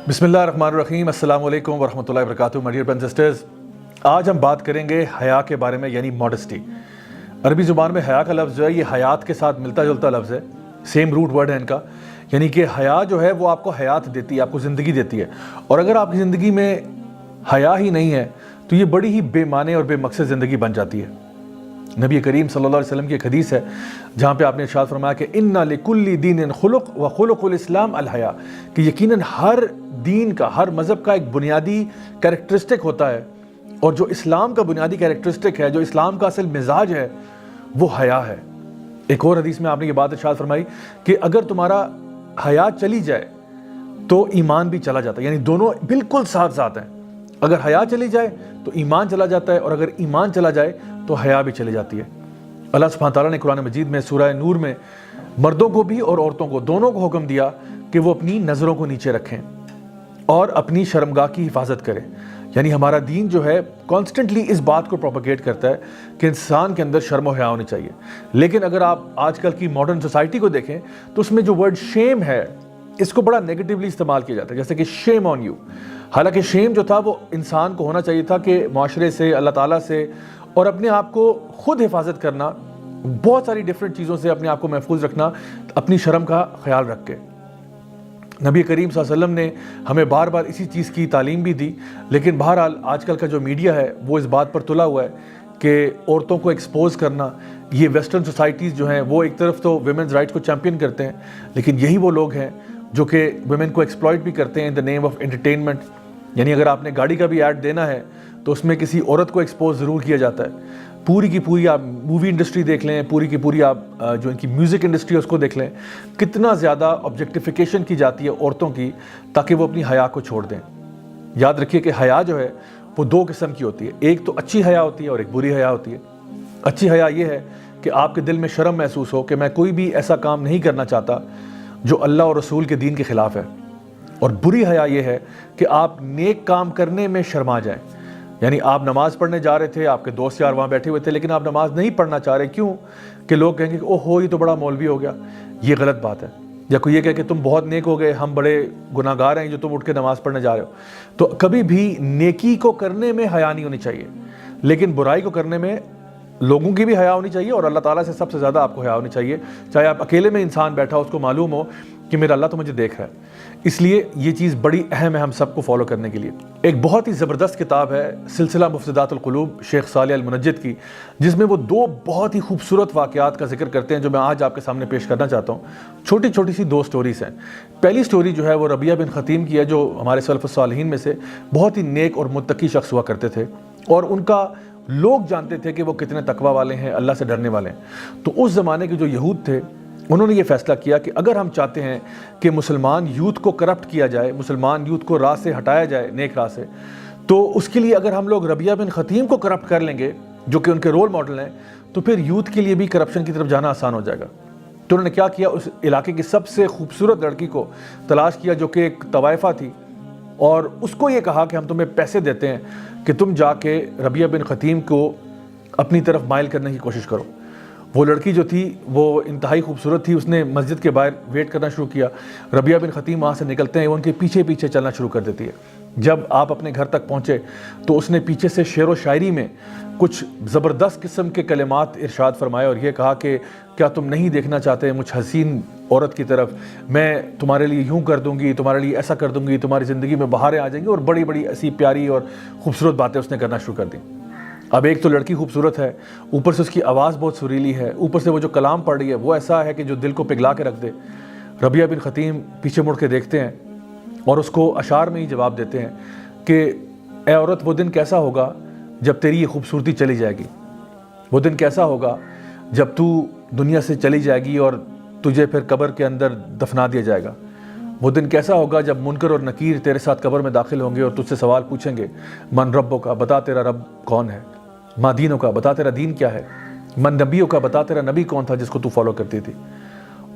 बिस्मिल्लाहिर्रहमानिर्रहीम। अस्सलाम वालेकुम वरहमतुल्लाहि वबरकातुहू। My dear brothers and sisters, आज हम बात करेंगे हया के बारे में, यानी मॉडेस्टी। अरबी ज़ुबान में हया का लफ्ज़ जो है ये हयात के साथ मिलता जुलता लफ्ज़ है, सेम रूट वर्ड है इनका। यानी कि हया जो है वो आपको हयात देती है, आपको ज़िंदगी देती है। और अगर आपकी ज़िंदगी में हया ही नहीं है तो ये बड़ी ही बेमाने और बेमकसद ज़िंदगी बन जाती है। नबी करीम सल्लल्लाहु अलैहि वसल्लम की एक हदीस है जहाँ पे आपने इरशाद फरमाया कि इन्ना लिकुल्ली दीनिन खुलुक व खुलुकुल इस्लाम अल हया, कि यकीनन हर दीन का, हर मज़हब का एक बुनियादी कैरेक्टरिस्टिक होता है, और जो इस्लाम का बुनियादी कैरेक्टरिस्टिक है, जो इस्लाम का असल मिजाज है, वो हया है। एक और हदीस में आपने ये बात इरशाद फरमाई कि अगर तुम्हारा हया चली जाए तो ईमान भी चला जाता है, यानी दोनों बिल्कुल साथ साथ हैं। अगर हया चली जाए तो ईमान चला जाता है, और अगर ईमान चला जाए तो हया भी चली जाती है। अल्लाह सुब्हानहू तआला ने कुरान मजीद में सूरह नूर में मर्दों को भी और औरतों को, दोनों को हुक्म दिया कि वो अपनी नज़रों को नीचे रखें और अपनी शर्मगाह की हिफाजत करें। यानी हमारा दीन जो है कॉन्स्टेंटली इस बात को प्रोपेगेट करता है कि इंसान के अंदर शर्म और हया होनी चाहिए। लेकिन अगर आप आजकल की मॉडर्न सोसाइटी को देखें तो उसमें जो वर्ड शेम है, इसको बड़ा नेगेटिवली इस्तेमाल किया जाता है, जैसे कि शेम ऑन यू। हालांकि शेम जो था वो इंसान को होना चाहिए था कि माशरे से, अल्लाह ताला से और अपने आप को खुद हिफाजत करना, बहुत सारी डिफरेंट चीज़ों से अपने आप को महफूज रखना, अपनी शर्म का ख्याल रख के। नबी करीम सल्लल्लाहु अलैहि वसल्लम ने हमें बार बार इसी चीज़ की तालीम भी दी। लेकिन बहरहाल आजकल का जो मीडिया है वो इस बात पर तुला हुआ है कि औरतों को एक्सपोज करना, ये वेस्टर्न सोसाइटीज़ जो हैं वो एक तरफ तो वुमेन्स राइट्स को चैम्पियन करते हैं, लेकिन यही वो लोग हैं जो कि वुमेन को एक्सप्लॉइट भी करते हैं in the name of entertainment. यानी अगर आपने गाड़ी का भी ऐड देना है तो उसमें किसी औरत को एक्सपोज ज़रूर किया जाता है। पूरी की पूरी आप मूवी इंडस्ट्री देख लें, पूरी की पूरी आप जो इनकी म्यूज़िक इंडस्ट्री है उसको देख लें, कितना ज़्यादा ऑब्जेक्टिफिकेशन की जाती है औरतों की, ताकि वो अपनी हया को छोड़ दें। याद रखिए कि हया जो है वो दो किस्म की होती है, एक तो अच्छी हया होती है और एक बुरी हया होती है। अच्छी हया ये है कि आपके दिल में शर्म महसूस हो कि मैं कोई भी ऐसा काम नहीं करना चाहता जो अल्लाह और रसूल के दीन के ख़िलाफ़ है। और बुरी हया ये है कि आप नेक काम करने में शर्मा जाएं। यानी आप नमाज़ पढ़ने जा रहे थे, आपके दोस्त यार वहाँ बैठे हुए थे, लेकिन आप नमाज़ नहीं पढ़ना चाह रहे। क्यों? कि लोग कहेंगे कि ओहो ये तो बड़ा मौलवी हो गया। ये गलत बात है। या कोई ये कहे कि तुम बहुत नेक हो गए, हम बड़े गुनाहगार हैं जो तुम उठ के नमाज़ पढ़ने जा रहे हो। तो कभी भी नेकी को करने में हया नहीं होनी चाहिए, लेकिन बुराई को करने में लोगों की भी हया होनी चाहिए, और अल्लाह ताला से सबसे ज़्यादा आपको हया होनी चाहिए। चाहे आप अकेले में इंसान बैठा हो, उसको मालूम हो कि मेरा अल्लाह तो मुझे देख रहा है। इसलिए ये चीज़ बड़ी अहम है हम सबको फॉलो करने के लिए। एक बहुत ही ज़बरदस्त किताब है सिलसिला मुफ़्सिदातुल क़ुलूब शेख सालेह अल मुनज्जिद की, जिसमें वो दो बहुत ही खूबसूरत वाक़यात का जिक्र करते हैं जो मैं आज आपके सामने पेश करना चाहता हूँ। छोटी छोटी सी दो स्टोरीज़ हैं। पहली स्टोरी जो है वो रबिया बिन ख़तीम की है, जो हमारे सलफ़ुस सालिहीन में से बहुत ही नेक और मुत्तकी शख्स हुआ करते थे, और उनका लोग जानते थे कि वो कितने तकवा वाले हैं, अल्लाह से डरने वाले हैं। तो उस ज़माने के जो यहूद थे उन्होंने ये फ़ैसला किया कि अगर हम चाहते हैं कि मुसलमान यूथ को करप्ट किया जाए, मुसलमान यूथ को राह से हटाया जाए, नेक राह से, तो उसके लिए अगर हम लोग रबिया बिन ख़तीम को करप्ट कर लेंगे जो कि उनके रोल मॉडल हैं, तो फिर यूथ के लिए भी करप्शन की तरफ जाना आसान हो जाएगा। तो उन्होंने क्या किया, उस इलाके की सबसे खूबसूरत लड़की को तलाश किया जो कि एक तवाइफ़ा थी, और उसको ये कहा कि हम तुम्हें पैसे देते हैं कि तुम जाके रबिया बिन ख़तीम को अपनी तरफ माइल करने की कोशिश करो। वो लड़की जो थी वो इंतहाई खूबसूरत थी। उसने मस्जिद के बाहर वेट करना शुरू किया। रबिया बिन ख़तीम वहाँ से निकलते हैं, वो उनके पीछे पीछे चलना शुरू कर देती है। जब आप अपने घर तक पहुँचे तो उसने पीछे से शेर व शायरी में कुछ ज़बरदस्त किस्म के कलिमात इरशाद फरमाए, और ये कहा कि क्या तुम नहीं देखना चाहते मुझ हसीन औरत की तरफ, मैं तुम्हारे लिए यूँ कर दूँगी, तुम्हारे लिए ऐसा कर दूँगी, तुम्हारी ज़िंदगी में बहारें आ जाएंगी, और बड़ी बड़ी ऐसी प्यारी और ख़ूबसूरत बातें उसने करना शुरू कर दी। अब एक तो लड़की खूबसूरत है, ऊपर से उसकी आवाज़ बहुत सुरीली है, ऊपर से वो जो कलाम पढ़ रही है वो ऐसा है कि जो दिल को पिघला के रख दे। रबिया बिन ख़तीम पीछे मुड़ के देखते हैं और उसको अशार में ही जवाब देते हैं कि ए औरत, वो दिन कैसा होगा जब तेरी ये खूबसूरती चली जाएगी, वो दिन कैसा होगा जब तू दुनिया से चली जाएगी और तुझे फिर कब्र के अंदर दफना दिया जाएगा, वो दिन कैसा होगा जब मुनकर और नकीर तेरे साथ कब्र में दाखिल होंगे और तुझसे सवाल पूछेंगे, मन रब्बो का, बता तेरा रब कौन है, माँ दीनों का, बता तेरा दीन क्या है, मन नबियों का, बता तेरा नबी कौन था जिसको तू फॉलो करती थी।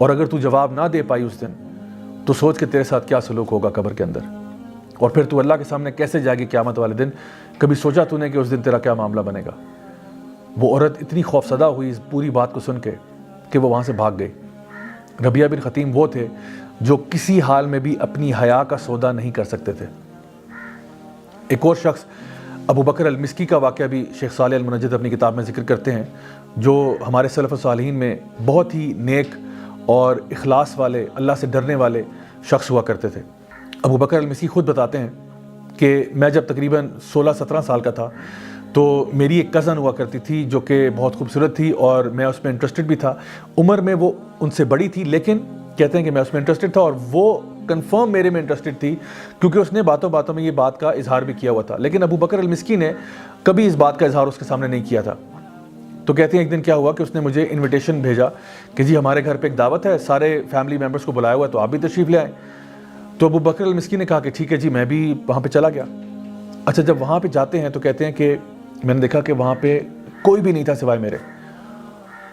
और अगर तू जवाब ना दे पाई उस दिन तो सोच के तेरे साथ क्या सलूक होगा कब्र के अंदर, और फिर तू अल्लाह के सामने कैसे जाएगी क़यामत वाले दिन। कभी सोचा तूने कि उस दिन तेरा क्या मामला बनेगा। वो औरत इतनी खौफसदा हुई इस पूरी बात को सुन के कि वो वहाँ से भाग गई। रबिया बिन ख़तीम वो थे جو کسی حال میں بھی اپنی حیا کا سودا نہیں کر سکتے تھے۔ ایک اور شخص ابو بکر المسکی کا واقعہ بھی شیخ صالح المنجد اپنی کتاب میں ذکر کرتے ہیں، جو ہمارے سلف صالحین میں بہت ہی نیک اور اخلاص والے، اللہ سے ڈرنے والے شخص ہوا کرتے تھے۔ ابو بکر المسکی خود بتاتے ہیں کہ میں جب تقریباً 16-17 سال کا تھا تو میری ایک کزن ہوا کرتی تھی جو کہ بہت خوبصورت تھی اور میں اس میں انٹرسٹڈ بھی تھا۔ عمر میں وہ ان سے بڑی تھی، لیکن کہتے ہیں کہ میں اس میں انٹرسٹڈ تھا اور وہ کنفرم میرے میں انٹرسٹڈ تھی، کیونکہ اس نے باتوں باتوں میں یہ بات کا اظہار بھی کیا ہوا تھا۔ لیکن ابو بکر المسکی نے کبھی اس بات کا اظہار اس کے سامنے نہیں کیا تھا۔ تو کہتے ہیں ایک دن کیا ہوا کہ اس نے مجھے انویٹیشن بھیجا کہ جی ہمارے گھر پہ ایک دعوت ہے، سارے فیملی ممبرس کو بلایا ہوا ہے، تو آپ بھی تشریف لے آئیں۔ تو ابو بکر المسکی نے کہا کہ ٹھیک ہے جی، میں بھی وہاں پہ چلا گیا۔ اچھا، جب وہاں پہ جاتے ہیں تو کہتے ہیں کہ میں نے دیکھا کہ وہاں پہ کوئی بھی نہیں تھا سوائے میرے،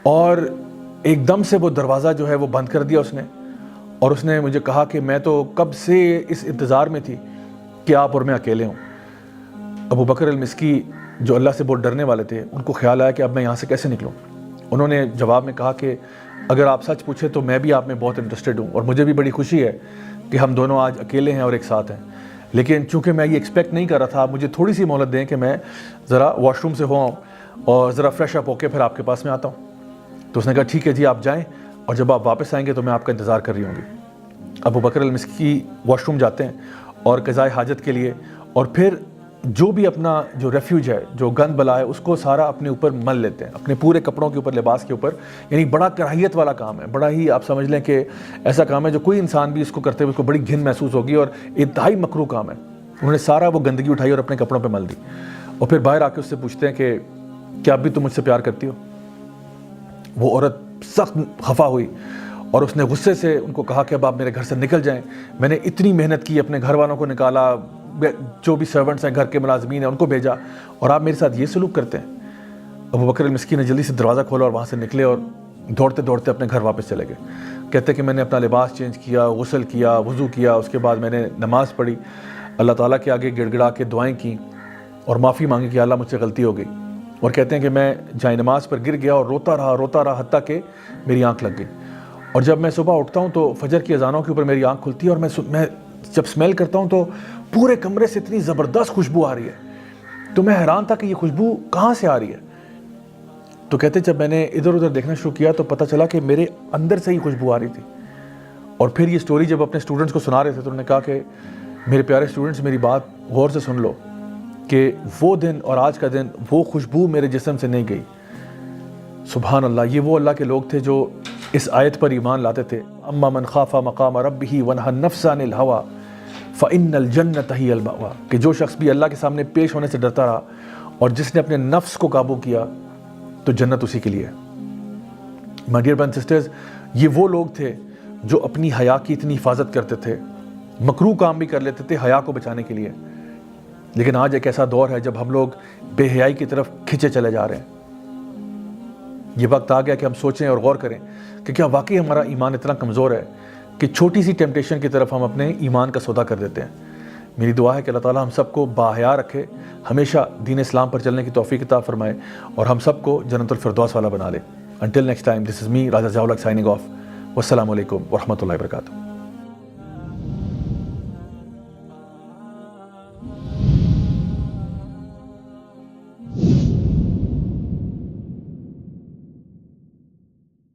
اور ایک دم سے وہ دروازہ جو ہے وہ بند کر دیا اس نے، اور اس نے مجھے کہا کہ میں تو کب سے اس انتظار میں تھی کہ آپ اور میں اکیلے ہوں۔ ابو بکر المسکی جو اللہ سے بہت ڈرنے والے تھے، ان کو خیال آیا کہ اب میں یہاں سے کیسے نکلوں۔ انہوں نے جواب میں کہا کہ اگر آپ سچ پوچھیں تو میں بھی آپ میں بہت انٹرسٹڈ ہوں، اور مجھے بھی بڑی خوشی ہے کہ ہم دونوں آج اکیلے ہیں اور ایک ساتھ ہیں، لیکن چونکہ میں یہ ایکسپیکٹ نہیں کر رہا تھا، آپ مجھے تھوڑی سی مہلت دیں کہ میں ذرا واش روم سے ہو آؤں اور ذرا فریش اپ ہو کے پھر آپ کے پاس میں آتا ہوں۔ تو اس نے کہا ٹھیک ہے جی، آپ جائیں، اور جب آپ واپس آئیں گے تو میں آپ کا انتظار کر رہی ہوں گی۔ ابو بکر المسکی واش روم جاتے ہیں اور قضائے حاجت کے لیے، اور پھر جو بھی اپنا جو ریفیوج ہے، جو گند بلا ہے، اس کو سارا اپنے اوپر مل لیتے ہیں، اپنے پورے کپڑوں کے اوپر، لباس کے اوپر۔ یعنی بڑا کراہیت والا کام ہے، بڑا ہی آپ سمجھ لیں کہ ایسا کام ہے جو کوئی انسان بھی اس کو کرتے ہوئے اس کو بڑی گھن محسوس ہوگی، اور انتہائی مکروہ کام ہے۔ انہوں نے سارا وہ گندگی اٹھائی اور اپنے کپڑوں پہ مل دی، اور پھر باہر آ کے اس سے پوچھتے ہیں کہ کیا اب بھی تم مجھ سے پیار کرتی ہو؟ وہ عورت سخت خفا ہوئی اور اس نے غصے سے ان کو کہا کہ اب آپ میرے گھر سے نکل جائیں، میں نے اتنی محنت کی، اپنے گھر والوں کو نکالا، جو بھی سرونٹس ہیں، گھر کے ملازمین ہیں، ان کو بھیجا، اور آپ میرے ساتھ یہ سلوک کرتے ہیں۔ ابو بکر المسکی نے جلدی سے دروازہ کھولا اور وہاں سے نکلے اور دوڑتے دوڑتے اپنے گھر واپس چلے گئے۔ کہتے ہیں کہ میں نے اپنا لباس چینج کیا، غسل کیا، وضو کیا، اس کے بعد میں نے نماز پڑھی، اللہ تعالیٰ کے آگے گڑ گڑا کے دعائیں کیں اور معافی مانگی کہ اللہ مجھ سے غلطی ہو گئی۔ اور کہتے ہیں کہ میں جائے نماز پر گر گیا اور روتا رہا حتیٰ کہ میری آنکھ لگ گئی، اور جب میں صبح اٹھتا ہوں تو فجر کی اذانوں کے اوپر میری آنکھ کھلتی ہے، اور میں جب سمیل کرتا ہوں تو پورے کمرے سے اتنی زبردست خوشبو آ رہی ہے، تو میں حیران تھا کہ یہ خوشبو کہاں سے آ رہی ہے۔ تو کہتے جب میں نے ادھر ادھر دیکھنا شروع کیا تو پتہ چلا کہ میرے اندر سے ہی خوشبو آ رہی تھی۔ اور پھر یہ سٹوری جب اپنے اسٹوڈنٹس کو سنا رہے تھے تو انہوں نے کہا کہ میرے پیارے اسٹوڈنٹس، میری بات غور سے سن لو کہ وہ دن اور آج کا دن وہ خوشبو میرے جسم سے نہیں گئی۔ سبحان اللہ، یہ وہ اللہ کے لوگ تھے جو اس آیت پر ایمان لاتے تھے، اما من خاف مقام ربہ ونہى النفس عن الہوى فإن الجنۃ ہی المأویٰ، کہ جو شخص بھی اللہ کے سامنے پیش ہونے سے ڈرتا رہا اور جس نے اپنے نفس کو قابو کیا تو جنت اسی کے لیے ہے۔ My dear brothers and sisters, یہ وہ لوگ تھے جو اپنی حیا کی اتنی حفاظت کرتے تھے، مکروہ کام بھی کر لیتے تھے حیا کو بچانے کے لیے۔ لیکن آج ایک ایسا دور ہے جب ہم لوگ بے حیائی کی طرف کھنچے چلے جا رہے ہیں۔ یہ وقت آ گیا کہ ہم سوچیں اور غور کریں کہ کیا واقعی ہمارا ایمان اتنا کمزور ہے کہ چھوٹی سی ٹیمپٹیشن کی طرف ہم اپنے ایمان کا سودا کر دیتے ہیں۔ میری دعا ہے کہ اللہ تعالیٰ ہم سب کو باحیا رکھے، ہمیشہ دین اسلام پر چلنے کی توفیق عطا فرمائے، اور ہم سب کو جنت الفردوس والا بنا لے۔ Until next time, this is me, Raja Zawlak, signing off. Wassalamu alaikum wa rahmatullahi wa barakatuh.